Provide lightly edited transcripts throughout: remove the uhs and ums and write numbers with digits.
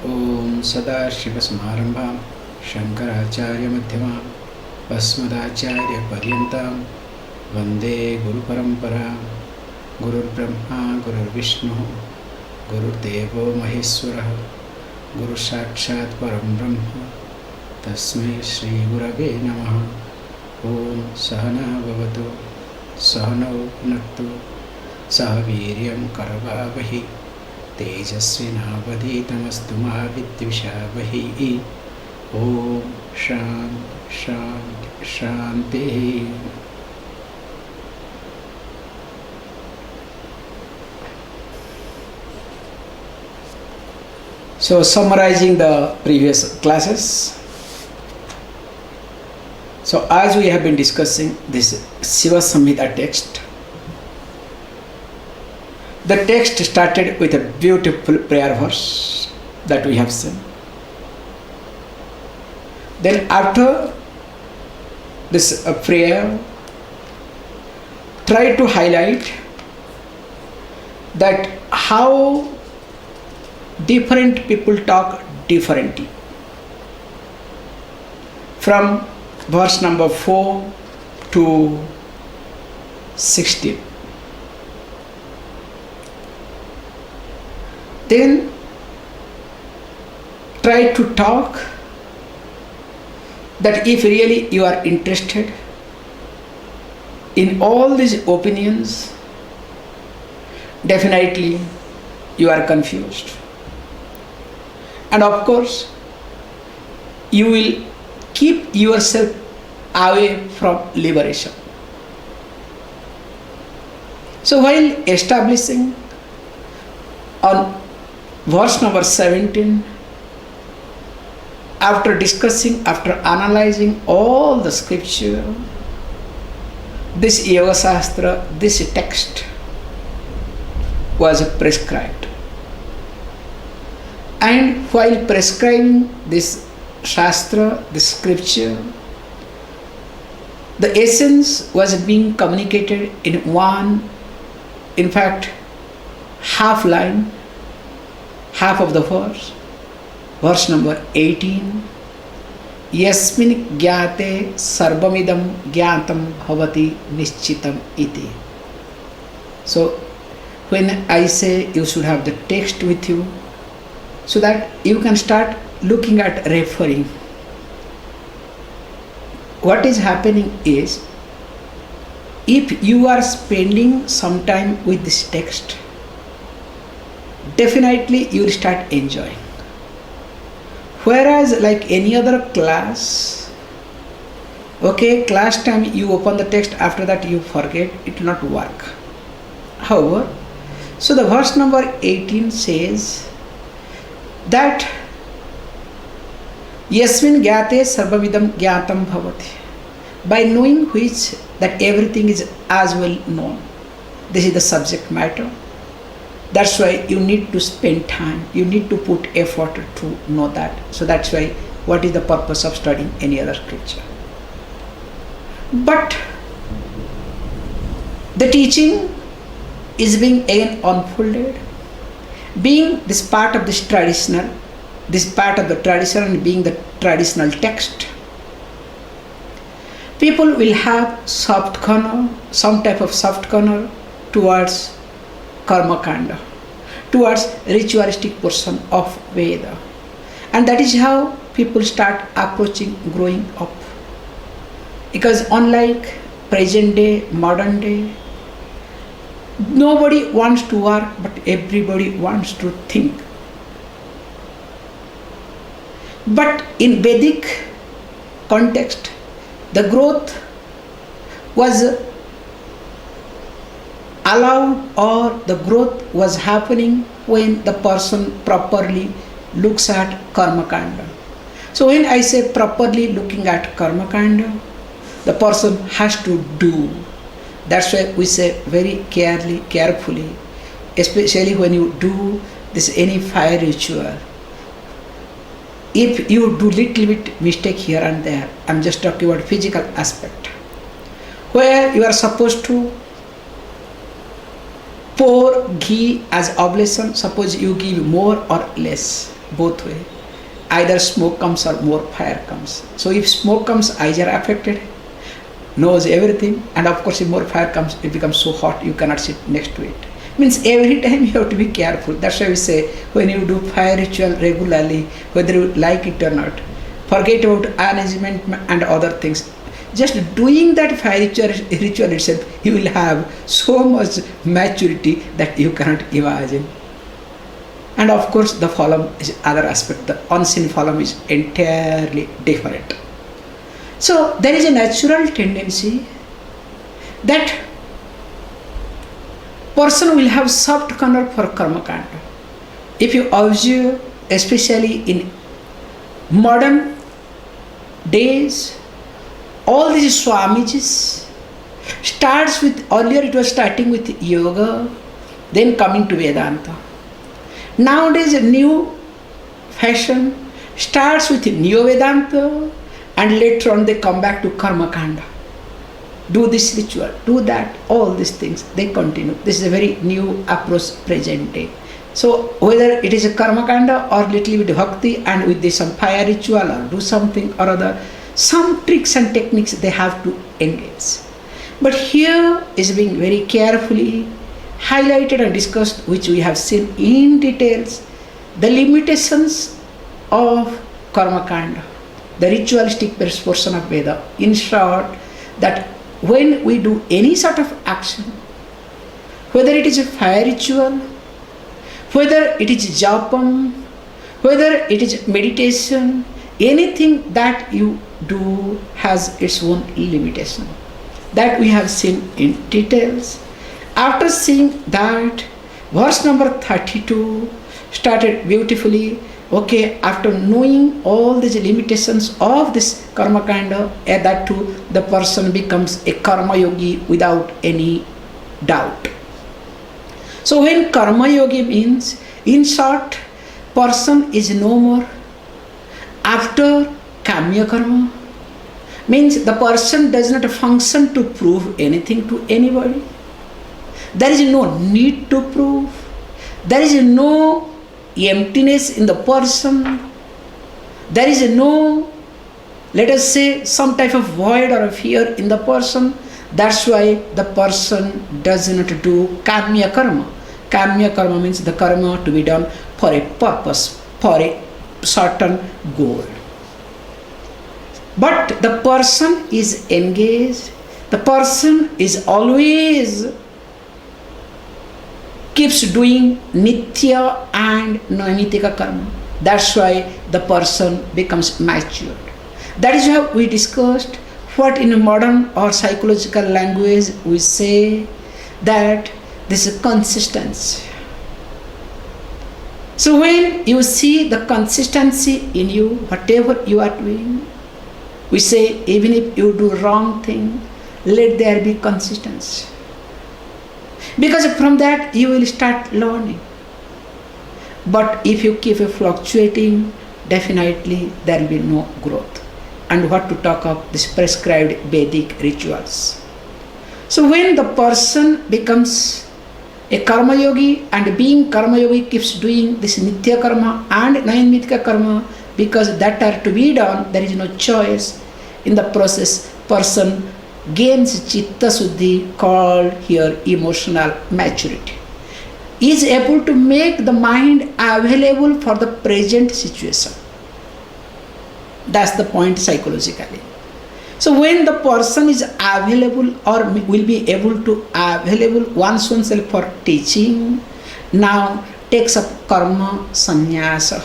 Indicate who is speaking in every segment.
Speaker 1: Om Sadashivasmarambham Shankaracharya-madhyamam Asmadacharya-paryantam Vande Guru-paramparam Gurur-brahma Gurur-vishnu Gurur-devo Maheswara Guru Sakshat Param Brahma Tasmai Shri Gurave Namaha. Om Sahana Bhavatu Sahano Punaktu Sahaviryam Karavavahi Tejasvinavaditamastu ma vidyushavaihi. Om Shanti Shanti. So, summarizing the previous classes. So, as we have been discussing this Shiva Samhita text, the text started with a beautiful prayer verse that we have seen. Then after this prayer, try to highlight that how different people talk differently. From verse number 4 to 16. Then try to talk that if really you are interested in all these opinions, definitely you are confused. And of course, you will keep yourself away from liberation. So while establishing on verse number 17, after discussing, after analyzing all the scripture, this Yoga Shastra, this text was prescribed. And while prescribing this Shastra, this scripture, the essence was being communicated in one, in fact, half line, half of the verse number 18. Yasmin gyate sarvamidam gyatam bhavati nishchitam iti. So, when I say you should have the text with you, so that you can start looking at referring. What is happening is, if you are spending some time with this text, definitely you will start enjoying. Whereas like any other class, okay, class time you open the text, after that you forget, it will not work. However, so the verse number 18 says that Yasmin gyate sarvavidam gyatam bhavati. By knowing which that everything is as well known. This is the subject matter. That's why you need to spend time, you need to put effort to know that. So that's why, what is the purpose of studying any other scripture? But the teaching is being again unfolded, being this part of this traditional, this part of the tradition and being the traditional text. People will have soft corner, some type of soft corner towards karma kanda, towards ritualistic portion of Veda. And that is how people start approaching growing up. Because unlike present day, modern day, nobody wants to work, but everybody wants to think. But in Vedic context, the growth was allowed, or the growth was happening when the person properly looks at karma kanda. So when I say properly looking at karma kanda, the person has to do. That's why we say very carefully, especially when you do this any fire ritual. If you do little bit mistake here and there, I'm just talking about physical aspect, where you are supposed to pour ghee as oblation, suppose you give more or less. both way. Either smoke comes or more fire comes. So if smoke comes, eyes are affected, knows everything, and of course if more fire comes, it becomes so hot you cannot sit next to it. Means every time you have to be careful. That's why we say when you do fire ritual regularly, whether you like it or not, forget about arrangement and other things. Just doing that fire ritual itself, you will have so much maturity that you cannot imagine. And of course the phalam is other aspect. The unseen phalam is entirely different. So there is a natural tendency that person will have soft corner for karma kanda. If you observe, especially in modern days, all these Swamijis starts with, earlier it was starting with yoga, then coming to Vedanta. Nowadays a new fashion starts with Neo Vedanta, and later on they come back to karma kanda. Do this ritual, do that, all these things, they continue. This is a very new approach present day. So whether it is a karma kanda or little bit bhakti and with this some fire ritual or do something or other, some tricks and techniques they have to engage. But here is being very carefully highlighted and discussed, which we have seen in details, the limitations of karma kanda, the ritualistic portion of Veda. In short, that when we do any sort of action, whether it is a fire ritual, whether it is japam, whether it is meditation, anything that you do has its own limitation. That we have seen in details. After seeing that, verse number 32 started beautifully. Okay, after knowing all these limitations of this karma kanda, that too the person becomes a karma yogi without any doubt. So when karma yogi means, in short, person is no more after kamya karma, means the person does not function to prove anything to anybody. There is no need to prove. There is no emptiness in the person. There is no, let us say, some type of void or a fear in the person. That's why the person does not do kamya karma. Kamya karma means the karma to be done for a purpose, for a certain goal. But the person is engaged, the person is always keeps doing nitya and naimitika karma. That's why the person becomes matured. That is how we discussed what in modern or psychological language we say that this is consistency. So when you see the consistency in you, whatever you are doing, we say even if you do wrong thing, let there be consistency. Because from that you will start learning. But if you keep fluctuating, definitely there will be no growth. And what to talk of this prescribed Vedic rituals. So when the person becomes a karma yogi, and being karma yogi keeps doing this nitya karma and naimitika karma, because that are to be done, there is no choice. In the process, person gains chitta suddhi, called here emotional maturity. Is able to make the mind available for the present situation. That's the point psychologically. So when the person is available or will be able to available oneself for teaching, now takes up karma sannyasa.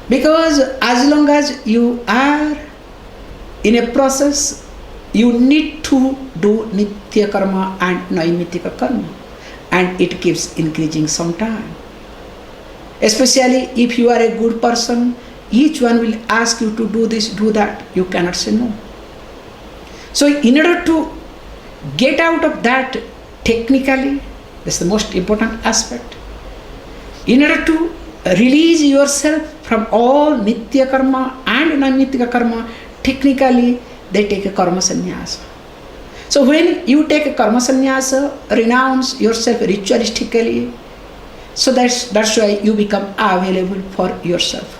Speaker 1: Because as long as you are in a process, you need to do nitya karma and naimitika karma, and it keeps increasing some time. Especially if you are a good person, each one will ask you to do this, do that. You cannot say no. So in order to get out of that technically, that's the most important aspect. In order to release yourself from all nitya karma and naimitika karma, technically they take a karma sannyasa. So when you take a karma sannyasa, renounce yourself ritualistically, So that's why you become available for yourself.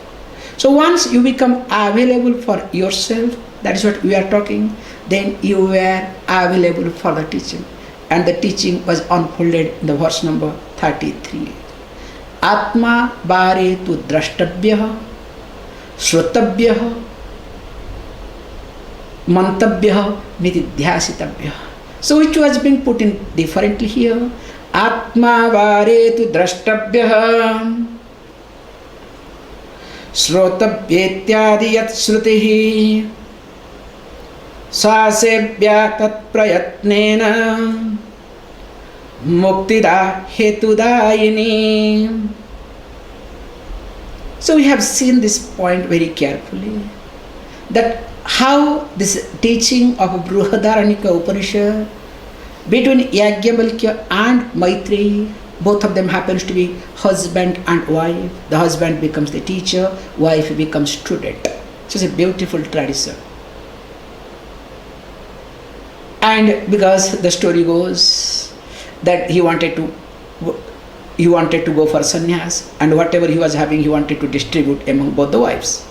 Speaker 1: So once you become available for yourself, that is what we are talking, then you were available for the teaching. And the teaching was unfolded in the verse number 33. Atma bare tu drashtabhyah, shrotabhyah, mantabhyah, nitidhyasitabhyah. So it was being put in differently here. Atma bare tu drashtabhyah, श्रोतव्येत्यादि यत् श्रुतिः सासेभ्या तत्प्रयत्नेन मुक्तिदा हेतुदायिनी. So we have seen this point very carefully, that how this teaching of Brihadaranyaka Upanishad between Yajnavalkya and Maitreyi, both of them happens to be husband and wife. The husband becomes the teacher, wife becomes student. So it's a beautiful tradition. And because the story goes that he wanted to go for sannyas, and whatever he was having he wanted to distribute among both the wives.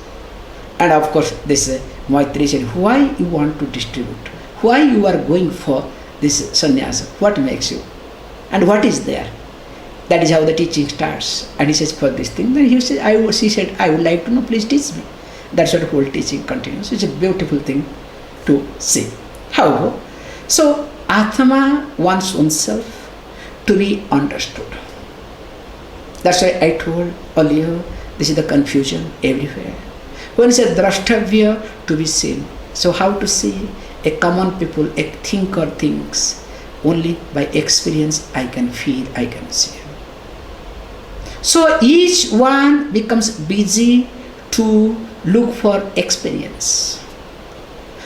Speaker 1: And of course this Maitreyi said, why you want to distribute? Why you are going for this sannyas? What makes you? And what is there? That is how the teaching starts. And he says, for this thing. Then she said, I would like to know, please teach me. That's what the whole teaching continues. It's a beautiful thing to see. However, so Atma wants oneself to be understood. That's why I told earlier, this is the confusion everywhere. When it's a drashtavya, to be seen. So how to see? A common people, a thinker thinks. Only by experience I can feel, I can see. So each one becomes busy to look for experience.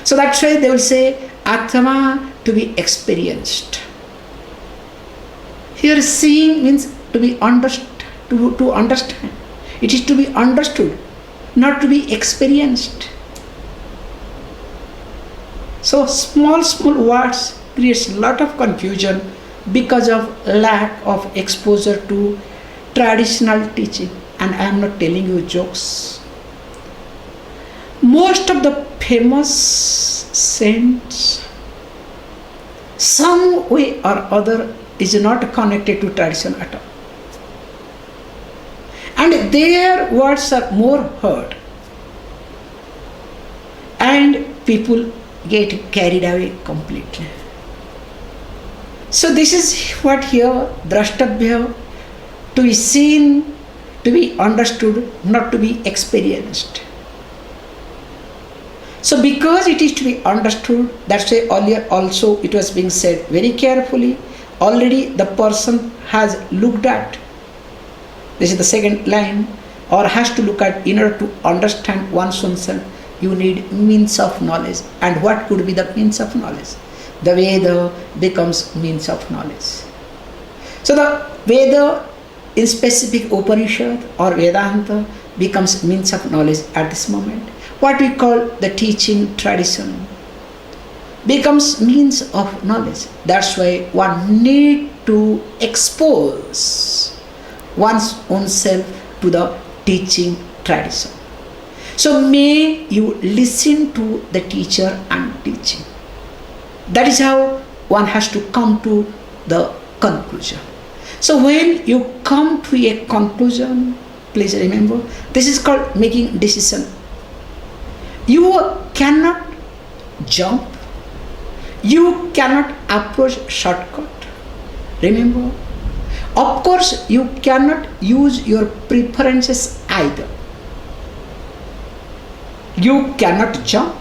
Speaker 1: So that's why they will say Atma to be experienced. Here seeing means to be understood, to understand. It is to be understood, not to be experienced. So small words creates a lot of confusion because of lack of exposure to traditional teaching. And I am not telling you jokes. Most of the famous saints, some way or other, is not connected to tradition at all. And their words are more heard. And people get carried away completely. So this is what here, drashtabhya, to be seen, to be understood, not to be experienced. So because it is to be understood, that's why earlier also it was being said very carefully, already the person has looked at, this is the second line, or has to look at, in order to understand oneself, you need means of knowledge. And what could be the means of knowledge? The Veda becomes means of knowledge. So the Veda in specific Upanishad or Vedanta becomes means of knowledge at this moment. What we call the teaching tradition becomes means of knowledge. That's why one need to expose one's own self to the teaching tradition. So may you listen to the teacher and teaching. That is how one has to come to the conclusion. So when you come to a conclusion, please remember, this is called making decision. You cannot jump. You cannot approach shortcut. Remember, of course, you cannot use your preferences either. You cannot jump.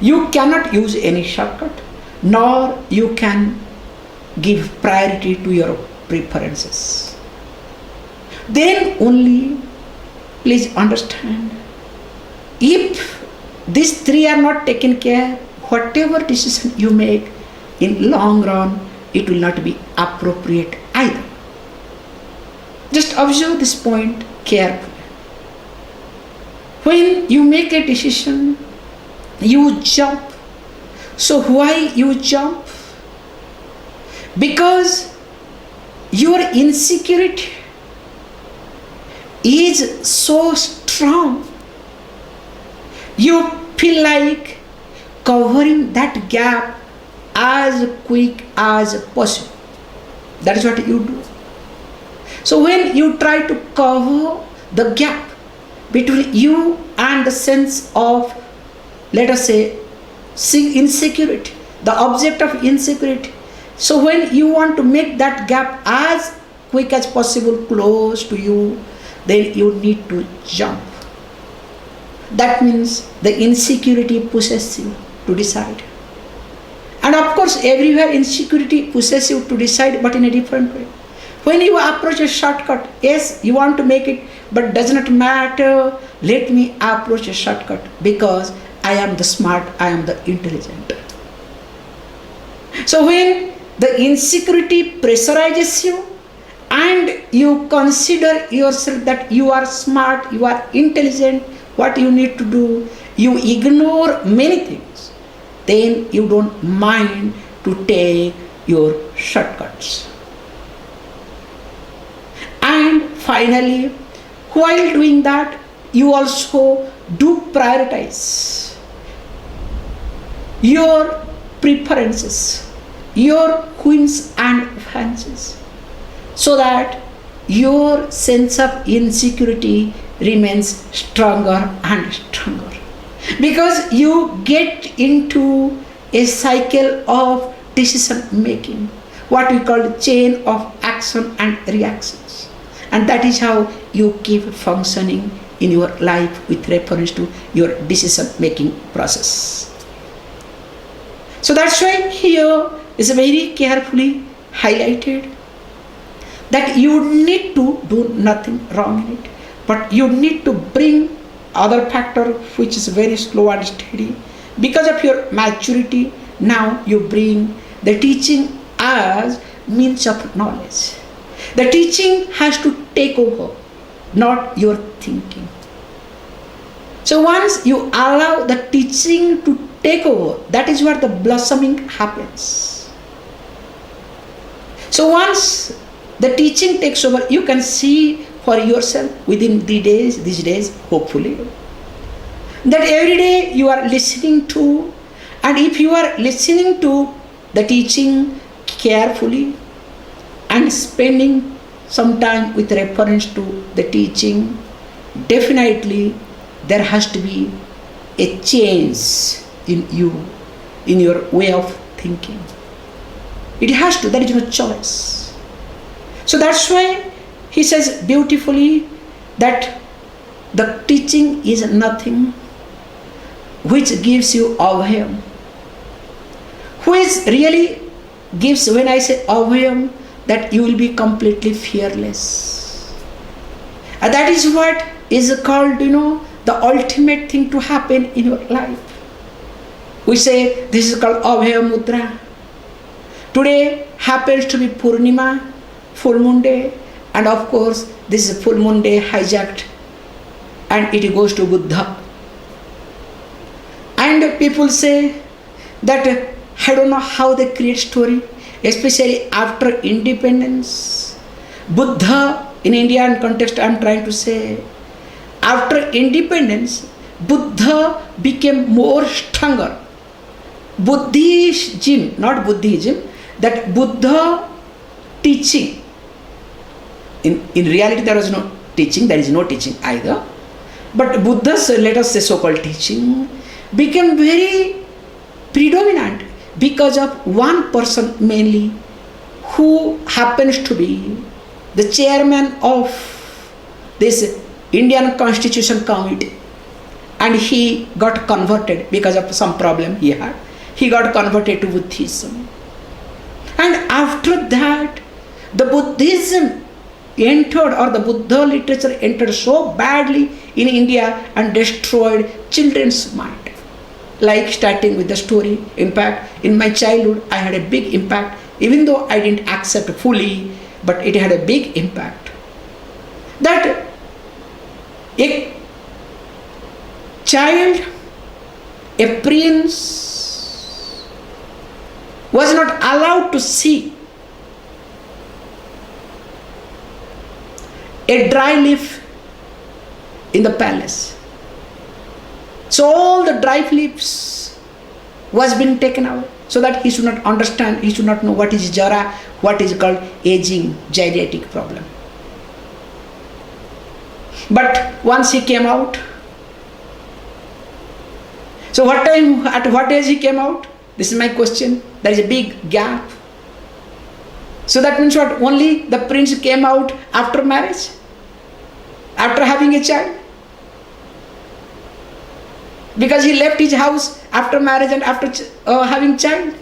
Speaker 1: You cannot use any shortcut, nor you can give priority to your preferences. Then only, please understand, if these three are not taken care, whatever decision you make, in long run, it will not be appropriate either. Just observe this point carefully. When you make a decision, you jump. So why you jump? Because your insecurity is so strong, you feel like covering that gap as quick as possible. That is what you do. So when you try to cover the gap between you and the sense of, let us say, insecurity, the object of insecurity. So when you want to make that gap as quick as possible close to you, then you need to jump. That means the insecurity pushes you to decide. And of course, everywhere insecurity pushes you to decide, but in a different way. When you approach a shortcut, yes, you want to make it, but does not matter. Let me approach a shortcut because I am the smart, I am the intelligent. So when the insecurity pressurizes you and you consider yourself that you are smart, you are intelligent, what you need to do, you ignore many things, then you don't mind to take your shortcuts. And finally, while doing that, you also do prioritize your preferences, your whims and fancies, so that your sense of insecurity remains stronger and stronger. Because you get into a cycle of decision making, what we call the chain of action and reactions. And that is how you keep functioning in your life with reference to your decision making process. So that's why here is very carefully highlighted that you need to do nothing wrong in it, but you need to bring other factor which is very slow and steady. Because of your maturity, now you bring the teaching as means of knowledge. The teaching has to take over, not your thinking. So once you allow the teaching to take over, that is where the blossoming happens. So once the teaching takes over, you can see for yourself within these days, hopefully, that every day you are listening to, and if you are listening to the teaching carefully and spending some time with reference to the teaching, definitely there has to be a change in you, in your way of thinking. It has to, there is no choice. So that's why he says beautifully that the teaching is nothing which gives you abhayam. Which really gives, when I say abhayam, that you will be completely fearless. And that is what is called, the ultimate thing to happen in your life. We say this is called abhaya mudra. Today happens to be Purnima, full moon day, and of course this is full moon day hijacked and it goes to Buddha. And people say that I don't know how they create story, especially after independence. Buddha, in Indian context I am trying to say, after independence, Buddha became more stronger. Buddhism, not Buddhism, that Buddha teaching. In reality there was no teaching, there is no teaching either. But Buddha's, let us say, so-called teaching became very predominant because of one person mainly, who happens to be the chairman of this Indian Constitution Committee, and he got converted because of some problem he had. He got converted to Buddhism. And after that, the Buddhism entered, or the Buddha literature entered so badly in India and destroyed children's mind. Like starting with the story, in fact, in my childhood, I had a big impact, even though I didn't accept fully, but it had a big impact. That a child, a prince, was not allowed to see a dry leaf in the palace. So all the dry leaves was being taken away, so that he should not understand, he should not know what is jara, what is called aging, geriatric problem. But once he came out, so at what age he came out? This is my question. There is a big gap. So that means what? Only the prince came out after marriage? After having a child? Because he left his house after marriage and after having child.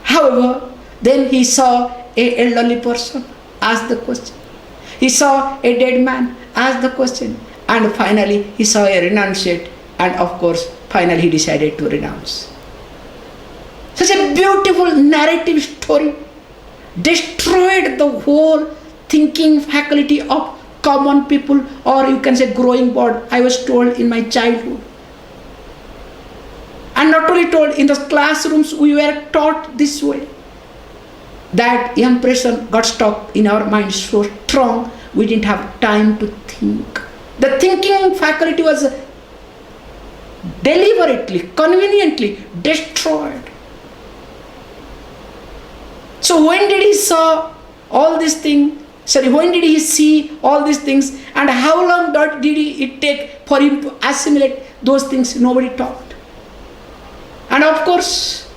Speaker 1: However, then he saw an elderly person, ask the question. He saw a dead man, ask the question. And finally, he saw a renunciate. And of course, finally he decided to renounce. Such a beautiful narrative story. Destroyed the whole thinking faculty of common people, or you can say growing board. I was told in my childhood. And not only told, in the classrooms we were taught this way. That impression got stuck in our minds so strong, we didn't have time to think. The thinking faculty was deliberately, conveniently destroyed. So when did he saw all these things? When did he see all these things? And how long did it take for him to assimilate those things? Nobody taught. And of course,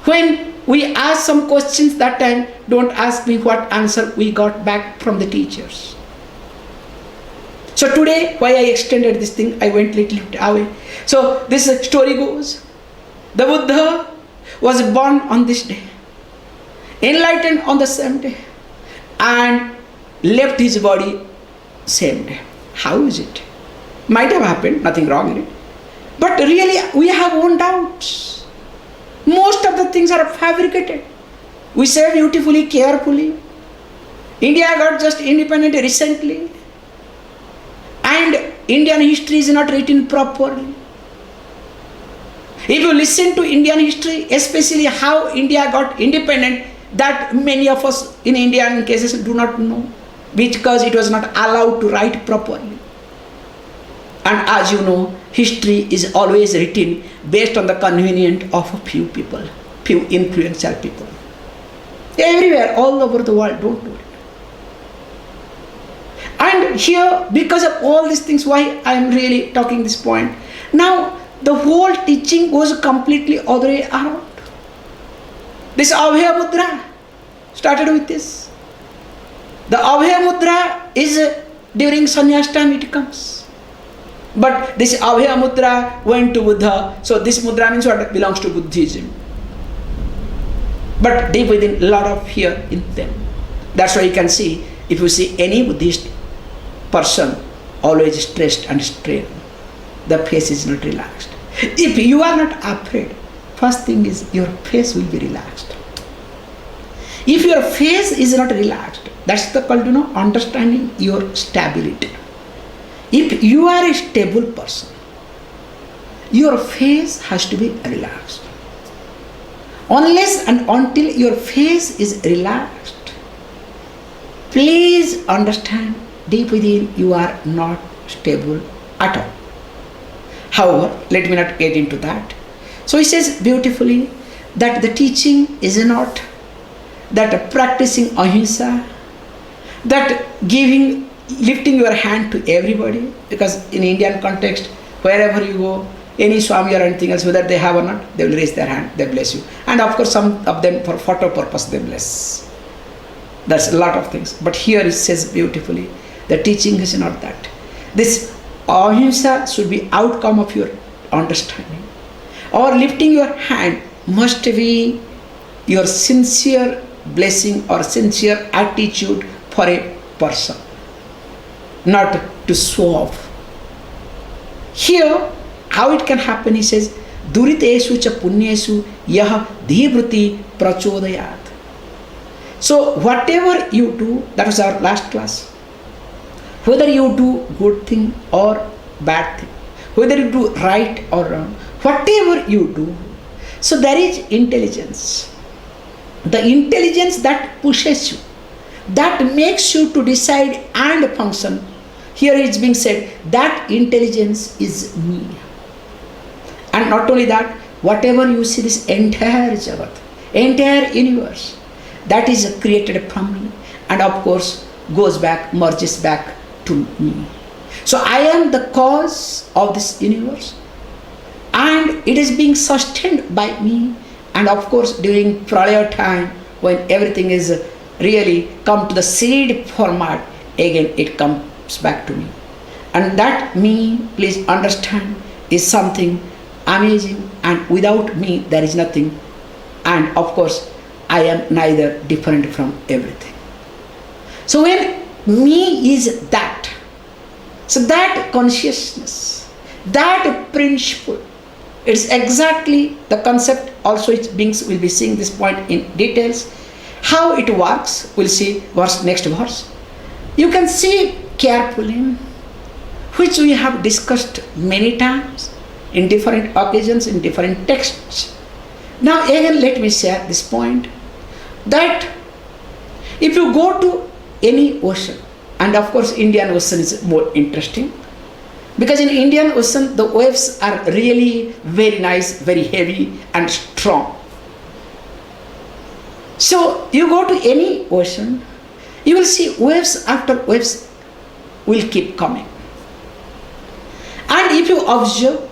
Speaker 1: when we asked some questions that time, don't ask me what answer we got back from the teachers. So today, why I extended this thing, I went little bit away. So this story goes, the Buddha was born on this day, enlightened on the same day, and left his body same day. How is it? Might have happened, nothing wrong in it. But really, we have own doubts. Most of the things are fabricated. We say beautifully, carefully. India got just independent recently. And Indian history is not written properly. If you listen to Indian history, especially how India got independent, that many of us in Indian cases do not know, because it was not allowed to write properly. And as you know, history is always written based on the convenience of a few people, few influential people. Everywhere, all over the world, don't do it. And here, because of all these things, why I am really talking this point. Now, the whole teaching goes completely other way around. This Abhaya Mudra started with this. The Abhaya Mudra is during sannyas time it comes. But this Abhaya Mudra went to Buddha. So this mudra means what? Belongs to Buddhism. But deep within, a lot of fear in them. That's why you can see, if you see any Buddhist person, always stressed and strained. The face is not relaxed. If you are not afraid, first thing is your face will be relaxed. If your face is not relaxed, that's the called, understanding your stability. If you are a stable person, your face has to be relaxed. Unless and until your face is relaxed, please understand, deep within you are not stable at all. However, let me not get into that. So he says beautifully that the teaching is not that practicing ahimsa, that lifting your hand to everybody, because in Indian context, wherever you go, any Swami or anything else, whether they have or not, they will raise their hand, they bless you. And of course, some of them for photo purpose, they bless. That's a lot of things. But here it says beautifully, the teaching is not that. This ahimsa should be outcome of your understanding. Or lifting your hand must be your sincere blessing or sincere attitude for a person, not to show off. Here, how it can happen, he says, Duritesu cha punyesu yah dhivruti prachodayat. So whatever you do, that was our last class, whether you do good thing or bad thing, whether you do right or wrong, whatever you do, so there is intelligence. The intelligence that pushes you, that makes you to decide and function. Here it's being said that intelligence is me. And not only that, whatever you see, this entire Jagat, entire universe, that is created from me, and of course goes back, merges back to me. So I am the cause of this universe, and it is being sustained by me. And of course during Pralaya time, when everything is really come to the seed format, again it comes back to me. And that me, please understand, is something amazing, and without me there is nothing. And of course I am neither different from everything. So when me is that, so that consciousness, that principle, it's exactly the concept. Also it beings, we'll be seeing this point in details. How it works, we'll see next verse. You can see carefully, which we have discussed many times in different occasions, in different texts. Now again let me share this point, that if you go to any ocean, and of course Indian Ocean is more interesting, because in Indian Ocean the waves are really very nice, very heavy and strong. So you go to any ocean, you will see waves after waves will keep coming. And if you observe,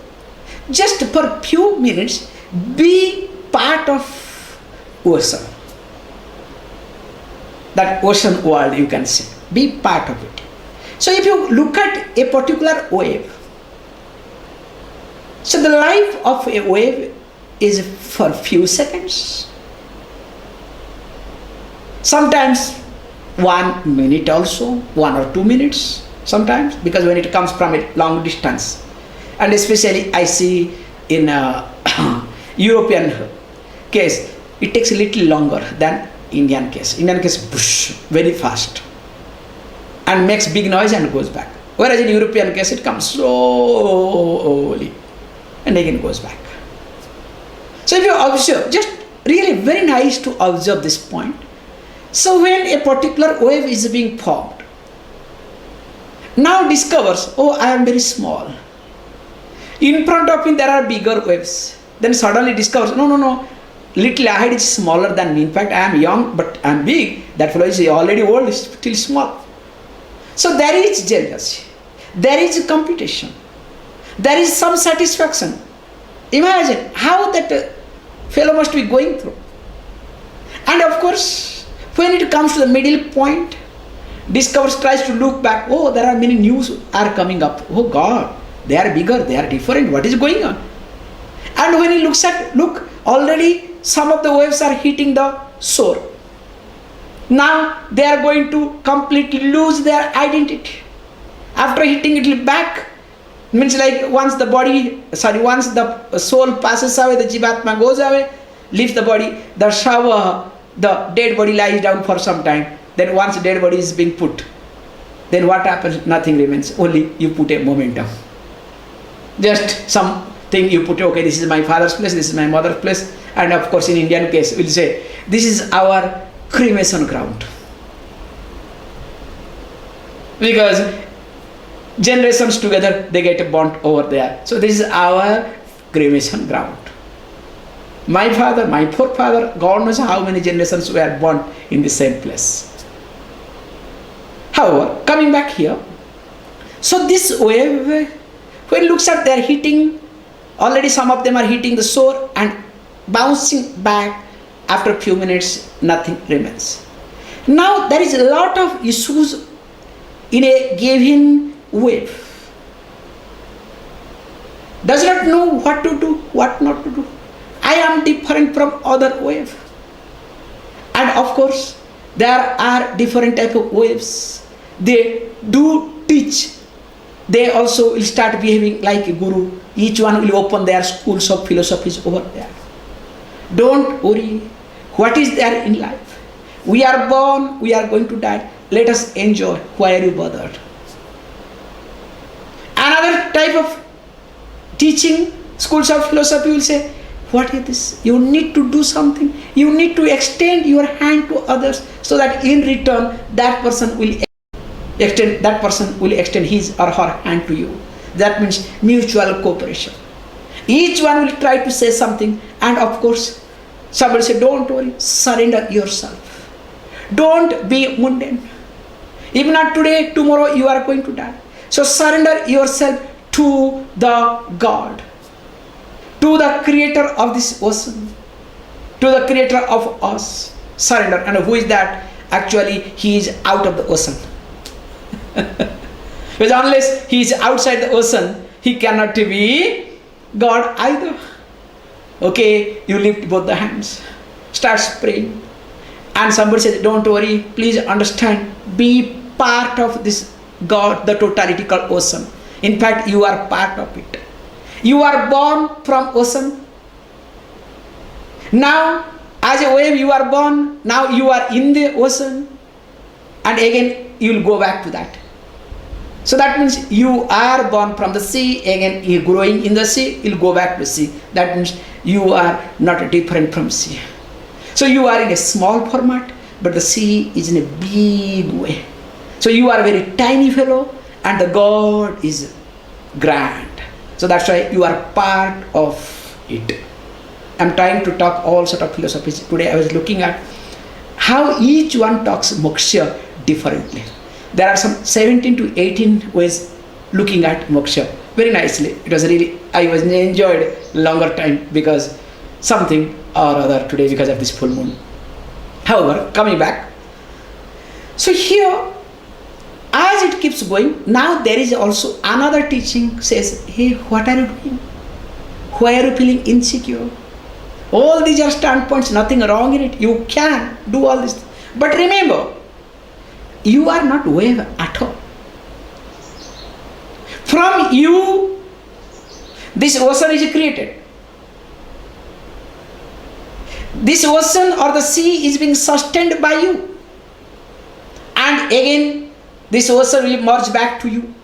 Speaker 1: just for few minutes, be part of ocean. That ocean world, you can say, be part of it. So if you look at a particular wave, so the life of a wave is for few seconds, sometimes 1 minute also, 1 or 2 minutes sometimes, because when it comes from a long distance. And especially I see in European case, it takes a little longer than Indian case. Indian case, push, very fast, and makes big noise and goes back. Whereas in European case, it comes slowly and again goes back. So if you observe, just really very nice to observe this point. So when a particular wave is being formed, now discovers, oh, I am very small. In front of him there are bigger waves. Then suddenly discovers, no, little ahead is smaller than me. In fact, I am young, but I am big. That fellow is already old, is still small. So there is jealousy, there is competition, there is some satisfaction. Imagine how that fellow must be going through. And of course, when it comes to the middle point, discovers, tries to look back, oh, there are many news are coming up. Oh God, they are bigger, they are different, what is going on? And when he looks at, look, already some of the waves are hitting the shore. Now they are going to completely lose their identity. After hitting it back, means like once the soul passes away, the Jivatma goes away, leaves the body, the Shava, the dead body lies down for some time. Then once dead body is being put, then what happens? Nothing remains, only you put a momentum. Just something you put, okay, this is my father's place, this is my mother's place. And of course in Indian case, we'll say, this is our cremation ground. Because generations together, they get a bond over there. So this is our cremation ground. My father, my forefather, God knows how many generations were born in the same place. However, coming back here, so this wave, when looks at, they are hitting, already some of them are hitting the shore and bouncing back. After a few minutes, nothing remains. Now there is a lot of issues in a given wave. Does not know what to do, what not to do. I am different from other wave. And of course, there are different type of waves. They do teach. They also will start behaving like a guru. Each one will open their schools of philosophies over there. Don't worry. What is there in life? We are born, we are going to die. Let us enjoy. Why are you bothered? Another type of teaching, schools of philosophy will say, what is this? You need to do something. You need to extend your hand to others so that in return that person will extend his or her hand to you. That means mutual cooperation. Each one will try to say something, and of course somebody say, don't worry, surrender yourself. Don't be mundane. If not today, tomorrow you are going to die. So surrender yourself to the God, to the creator of this ocean, to the creator of us. Surrender. And who is that? Actually, he is out of the ocean. Because unless he is outside the ocean, he cannot be God either. Okay, you lift both the hands, start praying, and somebody says, don't worry, please understand, be part of this God, the totality called ocean. In fact, you are part of it. You are born from ocean. Now, as a wave you are born, now you are in the ocean, and again you will go back to that. So that means you are born from the sea, again you are growing in the sea, you will go back to the sea. That means you are not different from sea. So you are in a small format, but the sea is in a big way. So you are a very tiny fellow, and the God is grand. So that's why you are part of it. I'm trying to talk all sort of philosophies. Today I was looking at how each one talks moksha differently. There are some 17 to 18 ways looking at moksha very nicely. It was really, I was enjoyed longer time because something or other today because of this full moon. However, coming back, so here, as it keeps going, now there is also another teaching says, hey, what are you doing? Why are you feeling insecure? All these are standpoints, nothing wrong in it. You can do all this. But remember, you are not wave at all. From you, this ocean is created. This ocean or the sea is being sustained by you. And again, this ocean will merge back to you.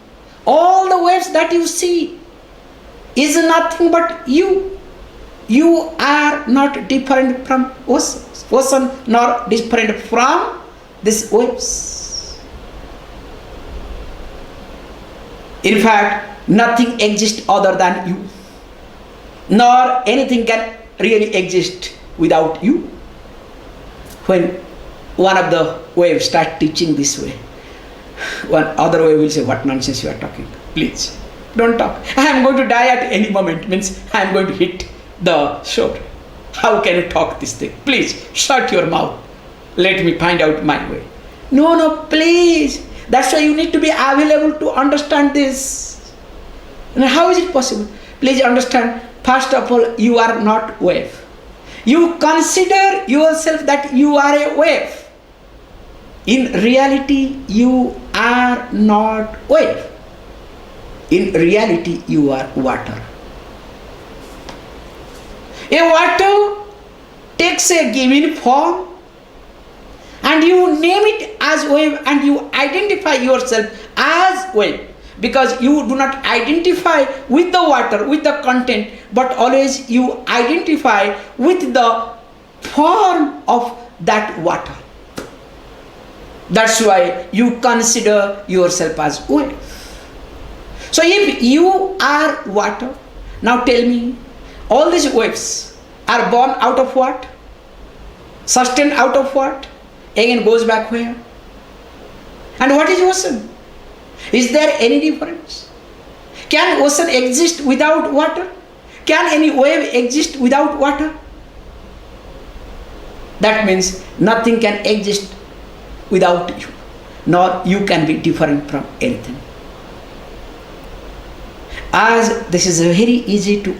Speaker 1: All the waves that you see is nothing but you. You are not different from ocean nor different from these waves. In fact, nothing exists other than you, nor anything can really exist without you. When one of the waves start teaching this way, one other wave will say, what nonsense you are talking. Please, don't talk. I am going to die at any moment, means I am going to hit the shore. How can you talk this thing? Please, shut your mouth. Let me find out my way. No, please. That's why you need to be available to understand this. And how is it possible? Please understand, first of all, you are not wave. You consider yourself that you are a wave. In reality, you are not wave. In reality, you are water. A water takes a given form, and you name it as wave, and you identify yourself as wave, because you do not identify with the water, with the content, but always you identify with the form of that water. That's why you consider yourself as wave. So if you are water, now tell me, all these waves are born out of what? Sustained out of what? Again goes back where? And what is ocean? Is there any difference? Can ocean exist without water? Can any wave exist without water? That means nothing can exist without you, nor you can be different from anything. As this is very easy to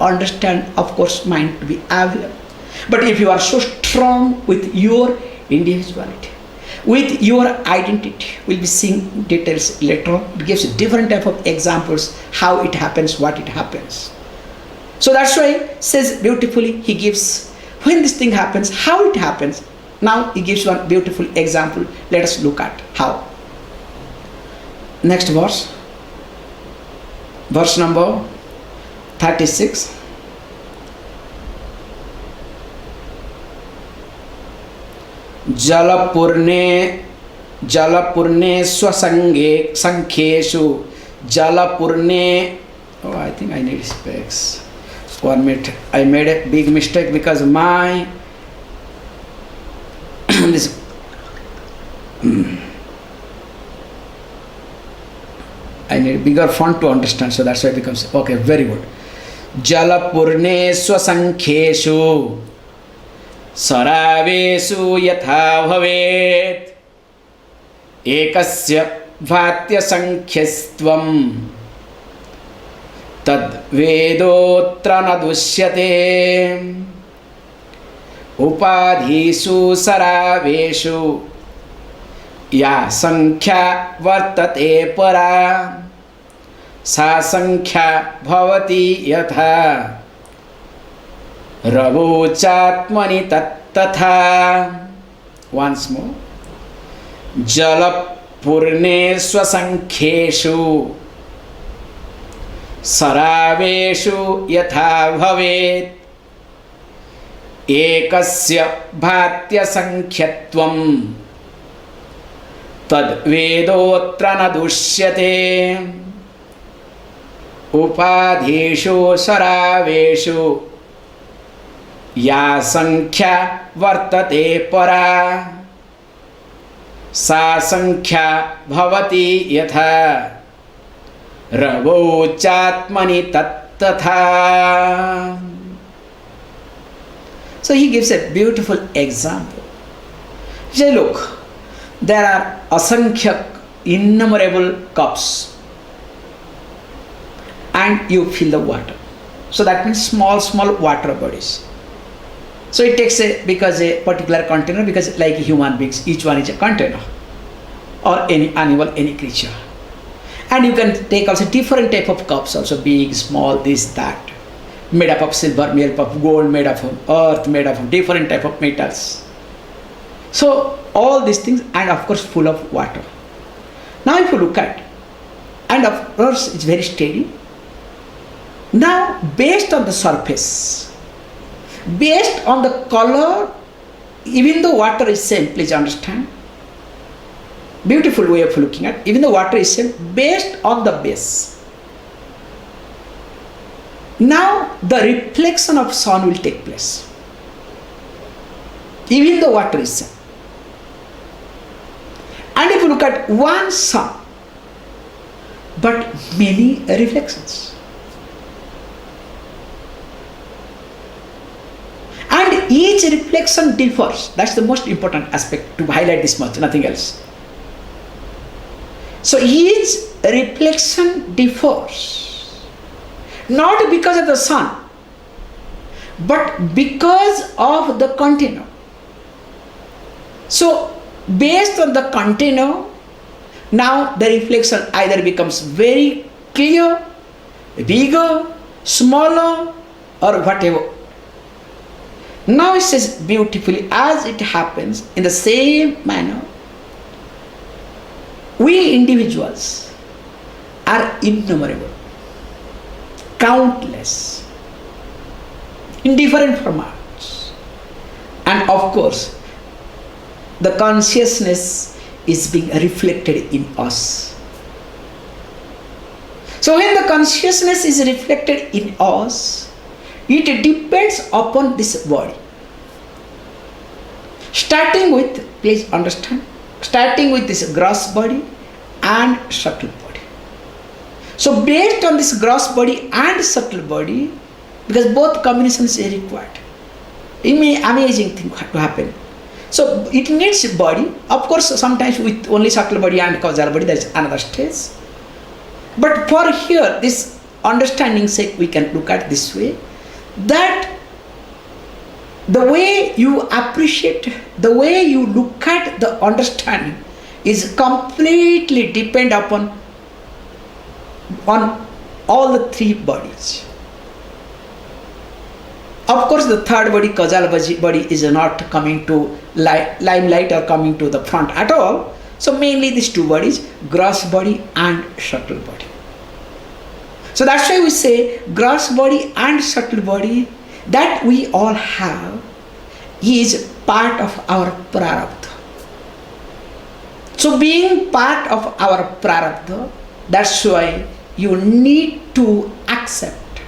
Speaker 1: understand, of course, mind to be aware. But if you are so strong with your individuality, with your identity, we'll be seeing details later on. It gives different type of examples, how it happens, what it happens. So that's why it says beautifully, he gives, when this thing happens, how it happens. Now he gives one beautiful example. Let us look at how. Next verse. Verse number 36. Jalapurne swasange sankheshu Jalapurne. Oh, I think I need specs. 1 minute. I made a big mistake because my this I need bigger font to understand, so that's why it becomes okay. Very good. Jalapurne swasankheshu Saravesu yatha bhavet ekasya bhatya sankhystvam tad vedotra na dushyate upadhisu saraveshu ya sankhya vartate para sa sankhya bhavati yatha Ravochatmani tattatha. Once more. Jalapurne swasankheshu Saraveshu yatha bhavet Ekasya bhatya sankhyatvam Tad vedotra na dushyate Upadhishu saraveshu Ya sankhya vartate para Sa sankhya bhavati yatha Ravochatmani tattatha. So he gives a beautiful example. Say, look, there are asankhyak, innumerable cups, and you fill the water. So that means small water bodies. So it takes a particular container, because like human beings, each one is a container, or any animal, any creature. And you can take also different type of cups, also big, small, this, that, made up of silver, made up of gold, made up of earth, made up of different type of metals. So all these things, and of course full of water. Now if you look at, and of course it's very steady. Now based on the surface, based on the color, even though water is same, please understand, beautiful way of looking at, even though water is same, based on the base. Now the reflection of sun will take place, even though water is same. And if you look at one sun, but many reflections. And each reflection differs. That's the most important aspect to highlight this much, nothing else. So each reflection differs, not because of the sun, but because of the container. So based on the container, now the reflection either becomes very clear, bigger, smaller, or whatever. Now it says beautifully, as it happens in the same manner, we individuals are innumerable, countless, in different formats. And of course, the consciousness is being reflected in us. So when the consciousness is reflected in us, it depends upon this body. Starting with, please understand, starting with this gross body and subtle body. So based on this gross body and subtle body, because both combinations is required, amazing thing to happen. So it needs body. Of course, sometimes with only subtle body and causal body, there is another stage. But for here, this understanding sake, we can look at this way, that the way you appreciate, the way you look at the understanding is completely depend upon on all the three bodies. Of course, the third body, causal body, is not coming to limelight or coming to the front at all. So mainly these two bodies, gross body and subtle body. So that's why we say gross body and subtle body that we all have is part of our prarabdha. So being part of our prarabdha, that's why you need to accept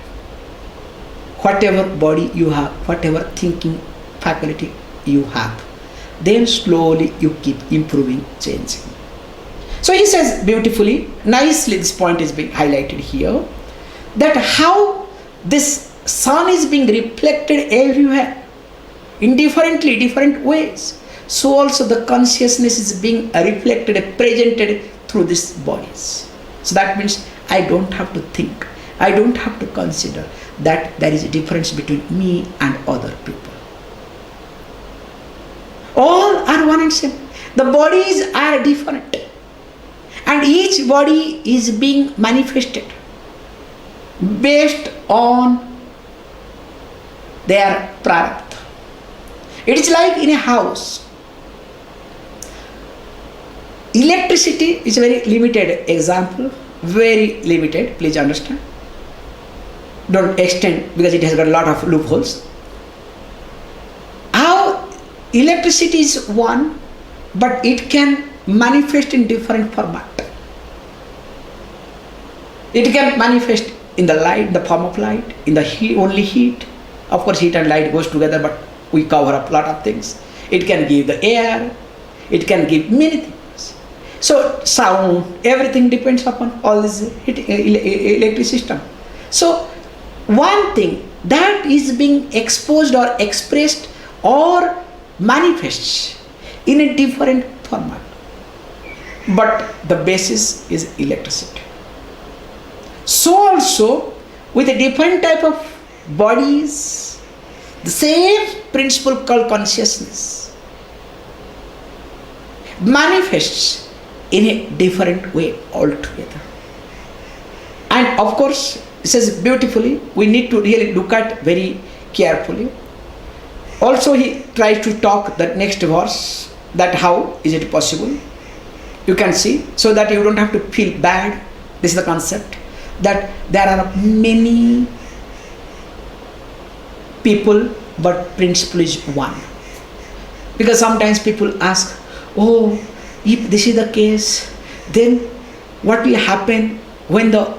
Speaker 1: whatever body you have, whatever thinking faculty you have. Then slowly you keep improving, changing. So he says beautifully, nicely, this point is being highlighted here, that how this sun is being reflected everywhere, indifferently, different ways. So also the consciousness is being reflected, presented through these bodies. So that means I don't have to think, I don't have to consider that there is a difference between me and other people. All are one and same. The bodies are different, and each body is being manifested based on their prarabdha. It is like in a house. Electricity is a very limited example, very limited, please understand. Don't extend because it has got a lot of loopholes. How electricity is one, but it can manifest in different format. It can manifest in the light, the form of light, in the heat, only heat. Of course, heat and light goes together, but we cover up a lot of things. It can give the air, it can give many things. So sound, everything depends upon all this electric system. So one thing that is being exposed or expressed or manifests in a different format, but the basis is electricity. So also with a different type of bodies, the same principle called consciousness manifests in a different way altogether. And of course, it says beautifully, we need to really look at very carefully. Also he tries to talk that next verse, that how is it possible. You can see, so that you don't have to feel bad. This is the concept, that there are many people, but principle is one. Because sometimes people ask, oh, if this is the case, then what will happen when the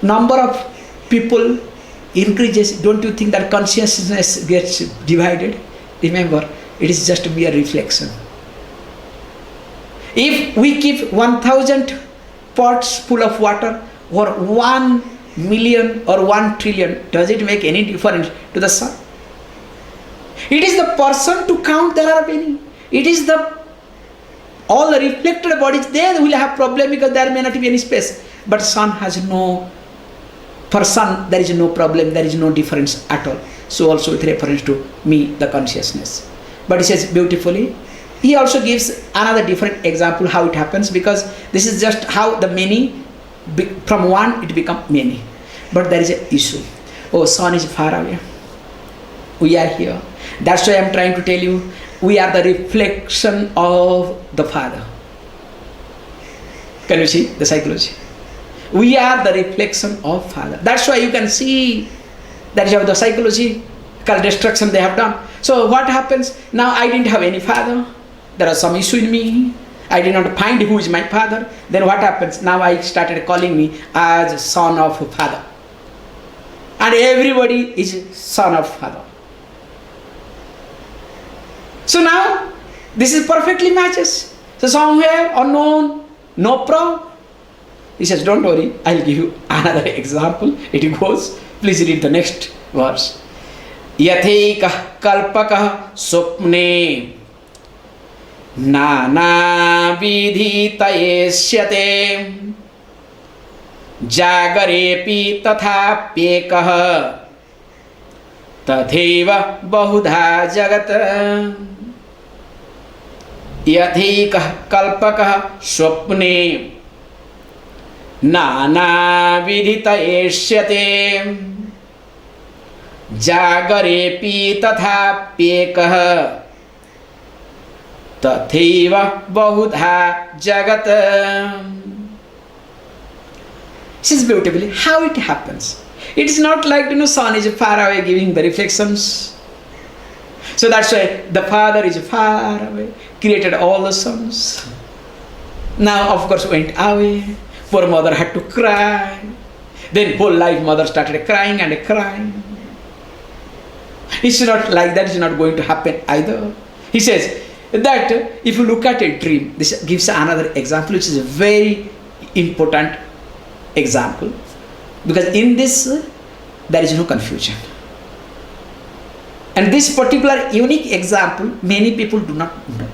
Speaker 1: number of people increases? Don't you think that consciousness gets divided? Remember, it is just mere reflection. If we keep 1,000 pots full of water, or 1 million or 1 trillion, does it make any difference to the sun? It is the person to count, there are many. It is all the reflected bodies, they will have problem because there may not be any space. But sun has no, for sun there is no problem, there is no difference at all. So also with reference to me, the consciousness. But he says beautifully, he also gives another different example how it happens, because this is just how the many, from one it becomes many. But there is an issue. Oh, sun is far away. We are here. That's why I am trying to tell you, we are the reflection of the Father. Can you see the psychology? We are the reflection of Father. That's why you can see that is how the psychology called destruction they have done. So what happens? Now I didn't have any father. There was some issue in me. I did not find who is my father. Then what happens? Now I started calling me as son of Father. And everybody is son of Father. So now this is perfectly matches. So somewhere unknown, no problem. He says, don't worry, I'll give you another example. It goes, please read the next verse. Yatheka kalpaka swapne nana vidhitayesyate jagarepi tatha pyekah tatheva bahudha jagat. Yatheka kalpaka swapne nana vidhitayesyate jagarepi tatha pyekah tatheva bahudha jagat. This is beautifully how it happens. It is not like sun is far away giving the reflections. So that's why the father is far away, created all the sons. Now, of course, went away. Poor mother had to cry. Then whole life mother started crying and crying. It's not like that, it's not going to happen either. He says that if you look at a dream, this gives another example which is a very important example. Because in this, there is no confusion. And this particular unique example, many people do not know.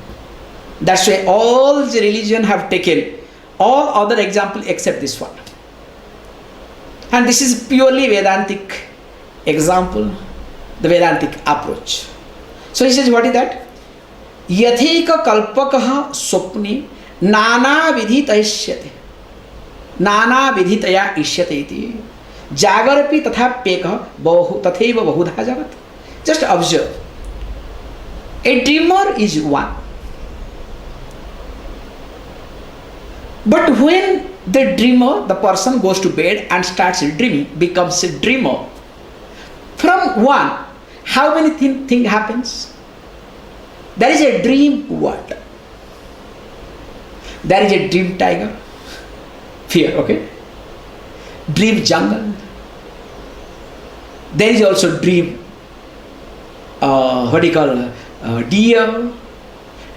Speaker 1: That's why all the religion have taken all other examples except this one. And this is purely Vedantic example, the Vedantic approach. So he says, what is that? Yatheka kalpakaha swapne nana vidhita ishyate. Nana vidhitaya ishyate iti. Jagarapi tatha pekah tatheva bahudha jagat. Just observe. A dreamer is one. But when the dreamer, the person goes to bed and starts dreaming, becomes a dreamer. From one, how many things happens? There is a dream world. There is a dream tiger. Fear, okay? Dream jungle. There is also dream, deer,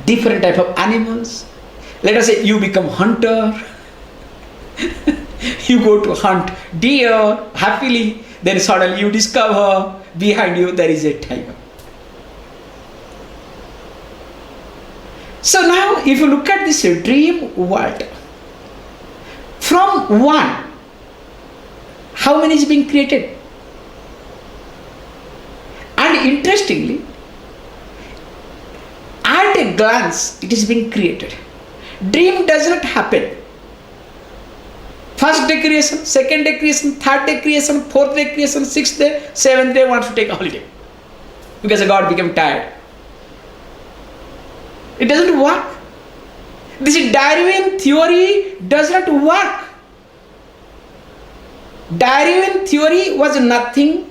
Speaker 1: different type of animals. Let us say you become hunter. You go to hunt deer happily. Then suddenly you discover behind you there is a tiger. So now if you look at this dream world, from one, how many is being created? And interestingly, at a glance, it is being created. Dream does not happen. First day creation, second day creation, third day creation, fourth day creation, sixth day, seventh day wants to take a holiday. Because God became tired. It doesn't work. This Darwin theory does not work. Darwin theory was nothing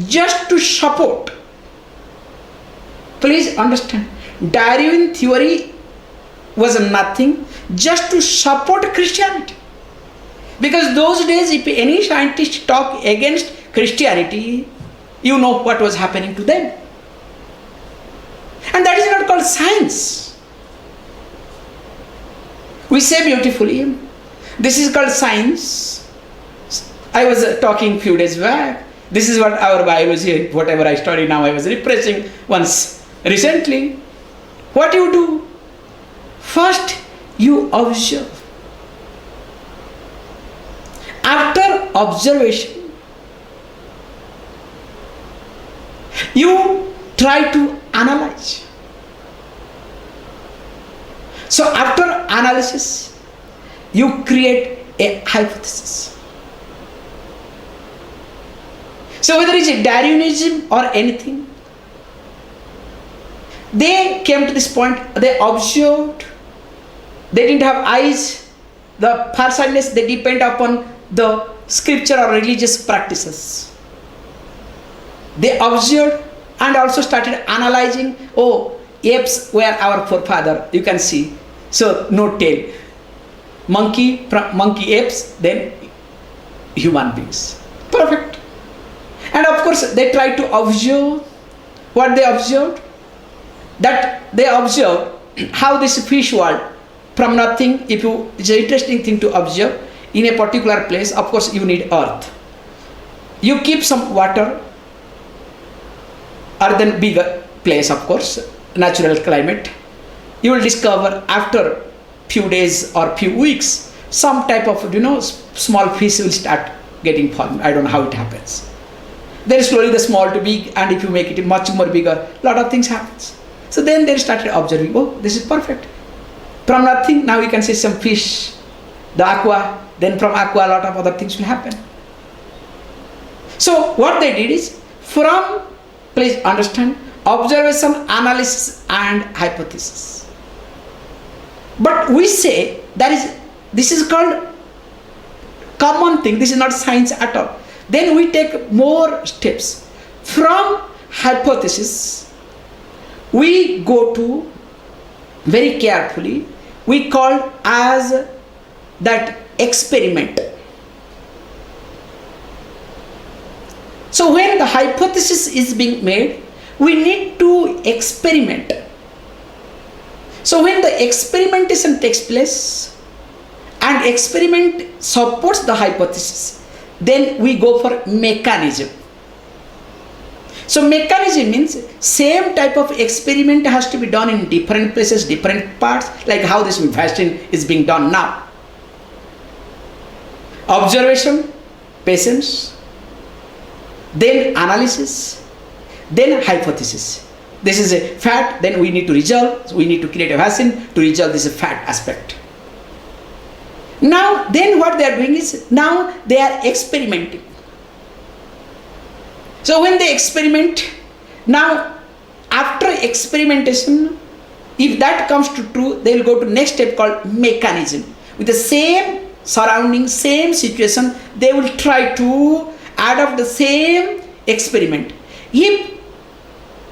Speaker 1: just to support. Please understand. Darwin theory was nothing just to support Christianity. Because those days, if any scientist talk against Christianity, you know what was happening to them. And that is not called science. We say beautifully, this is called science. I was talking few days back. This is what our biology, whatever I study now, I was refreshing once recently. What you do? First, you observe. After observation, you try to analyze. So after analysis, you create a hypothesis. So whether it's a Darwinism or anything, they came to this point, they observed, they didn't have eyes, the farsightedness, they depend upon the scripture or religious practices. They observed and also started analyzing. Oh, apes were our forefather, you can see. So no tail. Monkey apes, then human beings. Perfect. And of course they tried to observe what they observed. That they observed how this fish world from nothing, it's an interesting thing to observe. In a particular place, of course you need earth. You keep some water, or then bigger place, of course, natural climate. You will discover after few days or few weeks, some type of small fish will start getting formed. I don't know how it happens. Then slowly the small to big, and if you make it much more bigger, lot of things happens. So then they started observing. Oh, this is perfect. From nothing, now you can see some fish, the aqua. Then from aqua, a lot of other things will happen. So what they did is, from, please understand, observation, analysis and hypothesis. But we say this is called common thing, this is not science at all. Then we take more steps. From hypothesis, we go to very carefully, we call as that experiment. So when the hypothesis is being made, we need to experiment. So when the experimentation takes place and experiment supports the hypothesis, then we go for mechanism. So mechanism means same type of experiment has to be done in different places, different parts, like how this vaccine is being done now. Observation, patience, then analysis, then hypothesis. This is a fact, then we need to resolve, so we need to create a vaccine to resolve this fact aspect. Now, then what they are doing is, now they are experimenting. So when they experiment, now after experimentation, if that comes to true, they will go to next step called mechanism. With the same surrounding, same situation, they will try to adopt the same experiment. If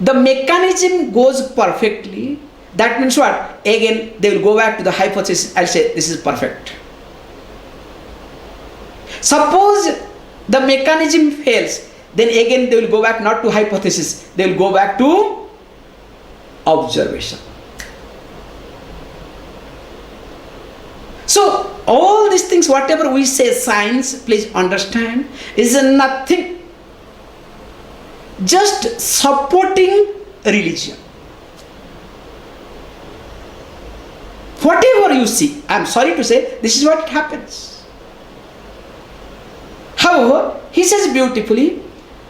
Speaker 1: the mechanism goes perfectly, that means what? Again, they will go back to the hypothesis and say this is perfect. Suppose the mechanism fails, then again they will go back not to hypothesis, they will go back to observation. So all these things, whatever we say science, please understand, is nothing, just supporting religion. Whatever you see, I am sorry to say, this is what happens. However, he says beautifully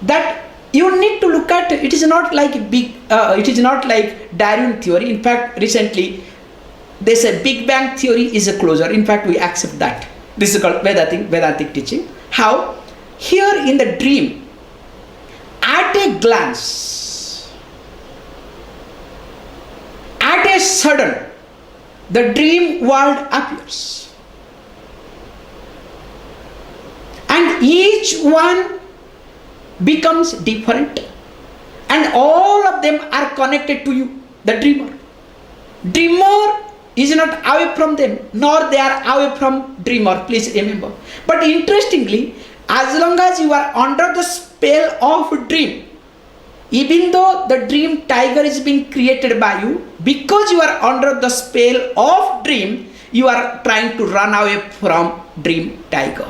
Speaker 1: that you need to look at, it is not like it is not like Darwin theory. In fact, recently they say Big Bang theory is a closure. In fact, we accept that. This is called Vedantic teaching. How? Here in the dream, at a glance, at a sudden, the dream world appears. And each one becomes different. And all of them are connected to you, the dreamer. Dreamer is not away from them, nor they are away from dreamer, please remember. But interestingly, as long as you are under the spell of dream, even though the dream tiger is being created by you, because you are under the spell of dream, you are trying to run away from dream tiger.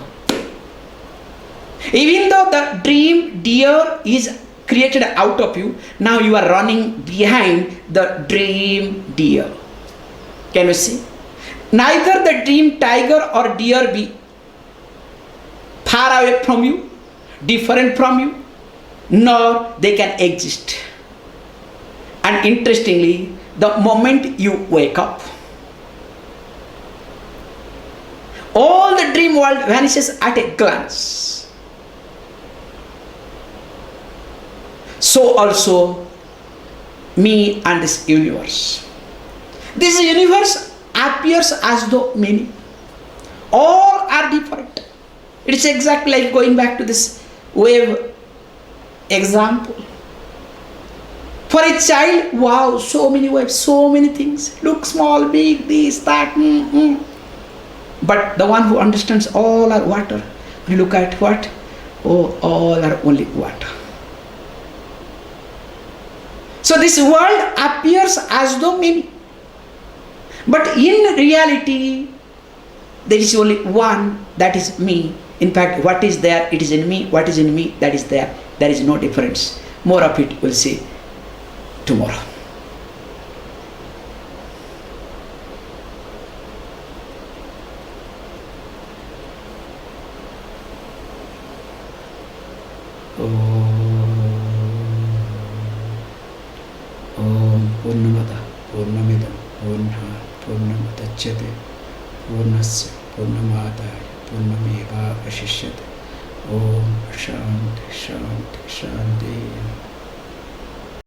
Speaker 1: Even though the dream deer is created out of you, now you are running behind the dream deer. Can you see? Neither the dream tiger or deer be far away from you, different from you, nor they can exist. And interestingly, the moment you wake up, all the dream world vanishes at a glance. So also me and this universe. This universe appears as though many. All are different. It is exactly like going back to this wave example. For a child, wow, so many waves, so many things. Look small, big, this, that. But the one who understands all are water. You look at what? Oh, all are only water. So this world appears as though many. But in reality, there is only one, that is me. In fact, what is there, it is in me. What is in me, that is there. There is no difference. More of it we'll see tomorrow. Om Purnamada Purnamidam Purna Purnamudachyate Purnasya Purnamadaya Purnameva Vashishyate. Om Shanti Shanti Shanti.